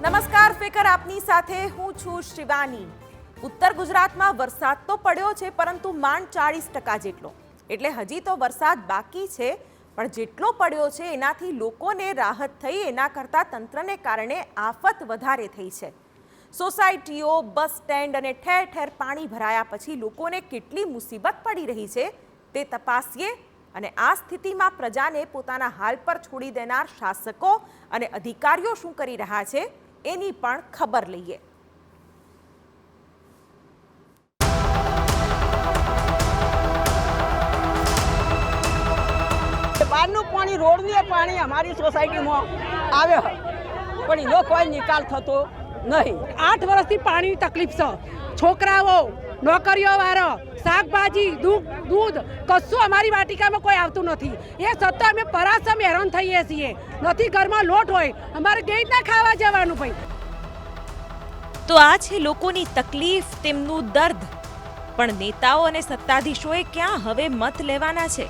નમસ્કાર ફિકર આપની સાથે હું છું શિવાની। ઉત્તર ગુજરાતમાં વરસાદ તો પડ્યો છે પરંતુ માંડ 40% જેટલો, એટલે હજી તો વરસાદ બાકી છે, પણ જેટલો પડ્યો છે એનાથી લોકોને રાહત થઈ એના કરતાં તંત્રને કારણે આફત વધારે થઈ છે। સોસાયટીઓ, બસ સ્ટેન્ડ અને ઠેર ઠેર પાણી ભરાયા પછી લોકોને કેટલી મુસીબત પડી રહી છે તે તપાસીએ અને આ સ્થિતિમાં પ્રજાને પોતાના હાલ પર છોડી દેનાર શાસકો અને અધિકારીઓ શું કરી રહ્યા છે એની પણ ખબર લઈએ। બહારનું પાણી, રોડનું પાણી અમારી સોસાયટીમાં આવે પણ એનો કોઈ નિકાલ થતો નહીં। 8 વર્ષથી પાણીની તકલીફ છે। છોકરાઓ, નોકરીઓ વાળો, શાકભાજી, દૂધ કશું અમારી વાટિકામાં કોઈ આવતું નથી। એ સતત અમે પરાસમ હેરાન થઈએ છીએ। નથી ઘરમાં લોટ હોય, અમારે કેવી રીતના ખાવા જવાનું ભાઈ? તો આ છે લોકોની તકલીફ, તેમનું દર્દ, પણ નેતાઓ અને સત્તાધીશોએ ક્યાં હવે મત લેવાના છે?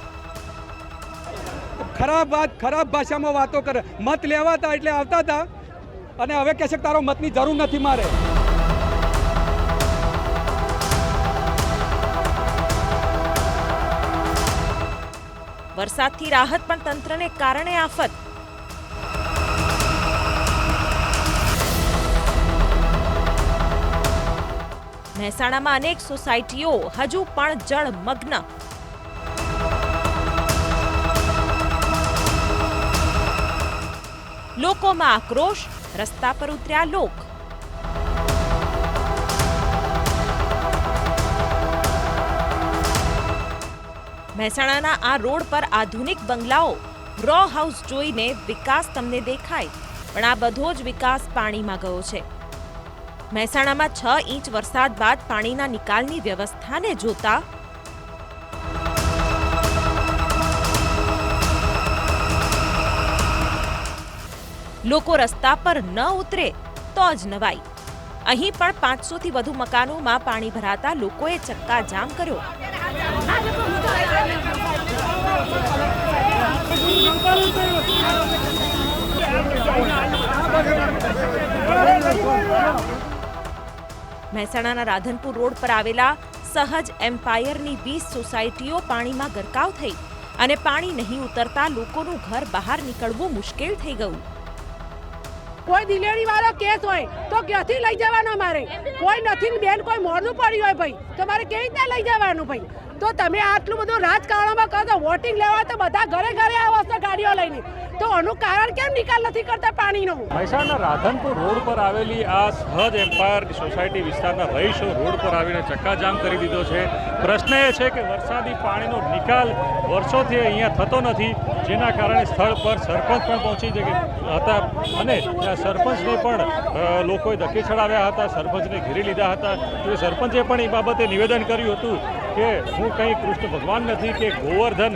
ખરાબ ભાષામાં વાતો કરે। મત લેવા હતા એટલે આવતા હતા અને હવે કહે છે કે તારો મતની જરૂર નથી મારે। વરસાદથી રાહત પણ તંત્રને કારણે આફત। મહેસાણામાં અનેક સોસાયટીઓ હજુ પણ જળમગ્ન। લોકોમાં આક્રોશ, રસ્તા પર ઉતર્યા લોક। મહેસાણાના આ રોડ પર આધુનિક બંગલાઓ, રો હાઉસ જોઈને વિકાસ તમને દેખાય, પણ આ બધો જ વિકાસ પાણીમાં ગયો છે। મહેસાણામાં 6 ઇંચ વરસાદ બાદ પાણીના નિકાલની વ્યવસ્થાને જોતા લોકો રસ્તા પર ન ઉતરે તો જ નવાઈ। અહીં પણ 500 થી વધુ મકાનોમાં પાણી ભરાતા લોકોએ ચક્કાજામ કર્યો। મહેસાણાના રાધનપુર રોડ પર આવેલા સહજ એમ્પાયરની 20 સોસાયટીઓ પાણીમાં ગરકાવ થઈ અને પાણી નહીં ઉતરતા લોકોનું ઘર બહાર નીકળવું મુશ્કેલ થઈ ગયું। કોઈ દિલેડી વાળો કેસ હોય તો ક્યાંથી લઈ જવાનો? અમારે કોઈ નથી બેન, કોઈ મોડું પડ્યું હોય ભાઈ તો મારે કેવી રીતે લઈ જવાનું ભાઈ? તો તમે આટલું બધું રાજકારણમાં કરો તો વોટિંગ લેવા તો બધા ઘરે ઘરે આવો છો ગાડીઓ લઈને, તો આનું કારણ કેમ નિકાલ નથી કરતા પાણીનો? મહેસાણા રાધનપુર રોડ પર આવેલી આ સહજ એમ્પાયર સોસાયટી વિસ્તારના રહીશો રોડ પર આવીને ચક્કાજામ કરી દીધો છે। પ્રશ્ન એ છે કે વરસાદી પાણીનો નિકાલ વર્ષોથી અહીંયા થતો નથી, જેના કારણે સ્થળ પર સરપંચ પણ પહોંચી હતા અને સરપંચને પણ લોકોએ ધક્કે ચડાવ્યા હતા, સરપંચને ઘેરી લીધા હતા। તો સરપંચે પણ એ બાબતે નિવેદન કર્યું હતું કે હું કંઈ કૃષ્ણ ભગવાન નથી કે ગોવર્ધન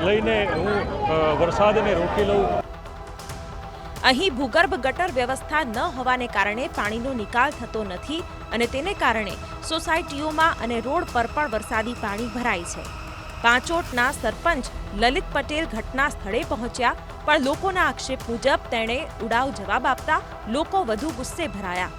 લઈને હું વરસાદને રોકી લઉં। અહીં ભૂગર્ભ ગટર વ્યવસ્થા ન હોવાને કારણે પાણીનો નિકાલ થતો નથી અને તેને કારણે સોસાયટીઓમાં અને રોડ પર પણ વરસાદી પાણી ભરાય છે। પાંચોટના સરપંચ લલિત પટેલ ઘટના સ્થળે પહોંચ્યા, પણ લોકોના આક્ષેપ મુજબ તેણે ઉડાવ જવાબ આપતા લોકો વધુ ગુસ્સે ભરાયા।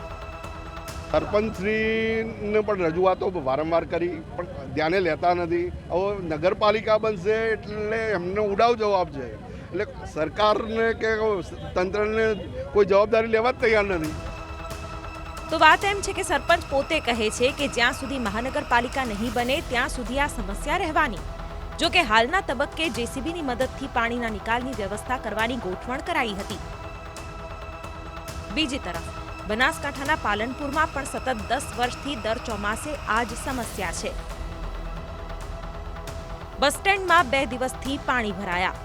સરપંચશ્રીને પણ રજૂઆતો વારંવાર કરી પણ ધ્યાને લેતા નથી। હવે નગરપાલિકા બનશે એટલે એમને ઉડાવ જવાબ છે, એટલે સરકારને કે તંત્રને કોઈ જવાબદારી લેવા જ તૈયાર નથી। તો વાત એમ છે કે સરપંચ પોતે કહે છે કે જ્યાં સુધી મહાનગરપાલિકા નહીં બને ત્યાં સુધી આ સમસ્યા રહેવાની। જો કે હાલના તબક્કે જેસીબીની મદદથી પાણીના નિકાલની વ્યવસ્થા કરવાની ગોઠવણ કરાઈ હતી। બીજી તરફ બનાસકાંઠાના પાલનપુરમાં પણ સતત 10 વર્ષથી દર ચોમાસે આ જ સમસ્યા છે। બસ સ્ટેન્ડમાં 2 દિવસથી પાણી ભરાયા।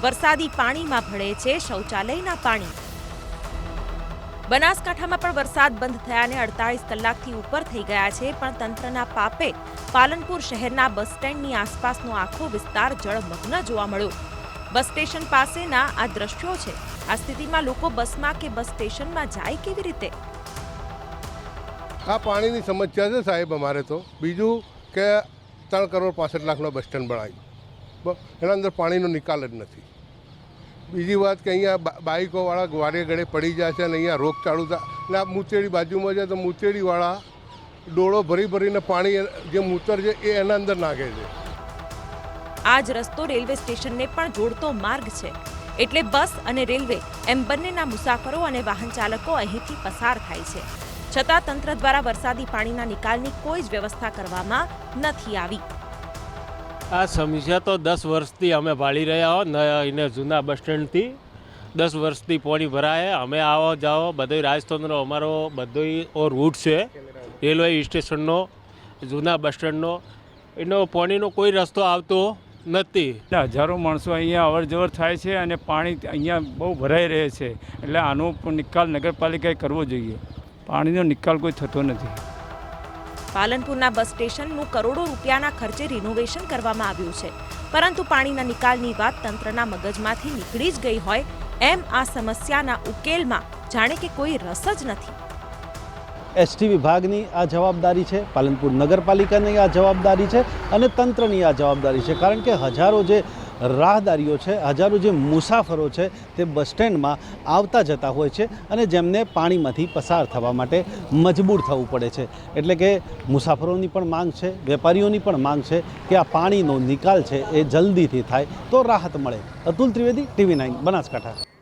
વરસાદી પાણીમાં ભળે છે શૌચાલયના પાણી। બનાસકાંઠામાં પણ વરસાદ બંધ થયાને 48 કલાકથી ઉપર થઈ ગયા છે, પણ તંત્રના પાપે પાલનપુર શહેરના બસ સ્ટેન્ડની આસપાસનો આખો વિસ્તાર જળમગ્ન જોવા મળ્યો। બસ સ્ટેશન પાસેના આ દ્રશ્યો છે। આ સ્થિતિમાં લોકો બસમાં કે બસ સ્ટેશનમાં જાય કેવી રીતે? આ પાણીની સમસ્યા છે સાહેબ અમારે તો। બીજું કે 3 કરોડ 65 લાખનો બસ સ્ટેન્ડ બનાવ્યું, એના અંદર પાણીનો નિકાલ જ નથી. બીજી વાત કે અહીંયા બાઇકોવાળા વારે ઘડે પડી જાય છે અને અહીંયા રોગચાળું થાય એટલે આ મૂચેડી બાજુમાં જાય તો મૂચેડીવાળા ડોળો ભરીને પાણી જે મૂતર છે એ એના અંદર નાખે છે. આ જ રસ્તો રેલવે સ્ટેશનને પણ જોડતો માર્ગ છે, એટલે બસ અને રેલવે એમ બંનેના મુસાફરો અને વાહન ચાલકો અહીંથી પસાર થાય છે. છતાં તંત્ર દ્વારા વરસાદી પાણીના નિકાલની કોઈ જ વ્યવસ્થા કરવામાં નથી આવી. આ સમસ્યા તો 10 વર્ષથી અમે ભાળી રહ્યા હો એને જૂના બસ સ્ટેન્ડથી 10 વર્ષથી પાણી ભરાય. અમે આવો જાઓ બધો રાજસ્થાનનો અમારો બધો રૂટ છે રેલવે સ્ટેશનનો, જૂના બસ સ્ટેન્ડનો, એનો પાણીનો કોઈ રસ્તો આવતો નથી. હજારો માણસો અહીંયા અવર જવર થાય છે અને પાણી અહીંયા બહુ ભરાઈ રહે છે, એટલે આનો નિકાલ નગરપાલિકાએ કરવો જોઈએ. પાણીનો નિકાલ કોઈ થતો નથી. પાલનપુરના બસ સ્ટેશનનું કરોડો રૂપિયાના ખર્ચે રિનોવેશન કરવામાં આવ્યું છે, પરંતુ પાણીના નિકાલની વાત તંત્રના મગજમાંથી નીકળી જ ગઈ હોય એમ આ સમસ્યાના ઉકેલમાં જાણે કે કોઈ રસ જ નથી. એસટી વિભાગની આ જવાબદારી છે, પાલનપુર નગરપાલિકાની આ જવાબદારી છે અને તંત્રની આ જવાબદારી છે. કારણ કે હજારો જે રાહદારીઓ છે, હજારો જે મુસાફરો છે તે બસ સ્ટેન્ડમાં આવતા જતા હોય છે અને જેમને પાણીમાંથી પસાર થવા માટે મજબૂર થવું પડે છે. એટલે કે મુસાફરોની પણ માંગ છે, વેપારીઓની પણ માંગ છે કે આ પાણીનો નિકાલ છે એ જલ્દીથી થાય તો રાહત મળે. અતુલ ત્રિવેદી, TV9 બનાસકાંઠા.